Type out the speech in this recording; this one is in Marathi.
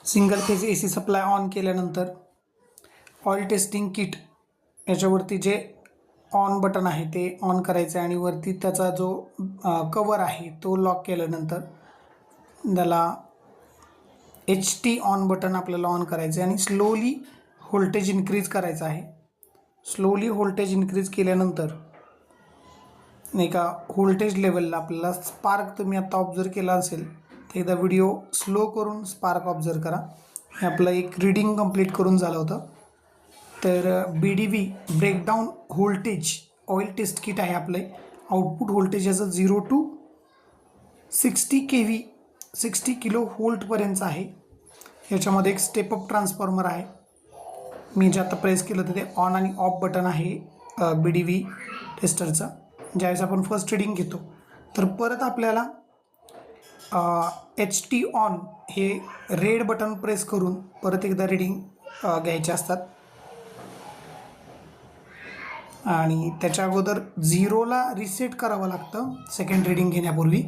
Single phase AC supply on केल्यानंतर ऑइल टेस्टिंग किट याच्यावरती जे ऑन बटन आहे ते ऑन करायचं आहे आणि वरती त्याचा जो कवर आहे तो लॉक केल्यानंतर त्याला HT ऑन बटन आपल्याला ऑन करायचं आहे आणि स्लोली व्होल्टेज इन्क्रीज करायचं आहे. स्लोली व्होल्टेज इन्क्रीज केल्यानंतर एका व्होल्टेज लेवलला आपल्याला स्पार्क तुम्ही आता ऑब्झर्व केला असेल तर एकदा व्हिडिओ स्लो करून स्पार्क ऑब्झर्व करा. हे आपलं एक रीडिंग कंप्लीट करून झालं होतं. तर BDV breakdown voltage oil test kit आहे आपले. आउटपुट व्होल्टेज याचं 0 to 60 kV 60 किलो व्होल्टपर्यंत आहे. याच्यामध्ये एक स्टेपअप ट्रान्सफॉर्मर आहे. मी जे आता प्रेस केलं तर ते ऑन आणि ऑफ बटन आहे BDV टेस्टरचं. ज्यावेळेस आपण फर्स्ट रीडिंग घेतो तर परत आपल्याला HT ऑन हे रेड बटन प्रेस करून परत एकदा रीडिंग घ्यायचे असतात आणि त्याच्या अगोदर 0ला रिसेट करावं लागतं सेकंड रीडिंग घेण्यापूर्वी.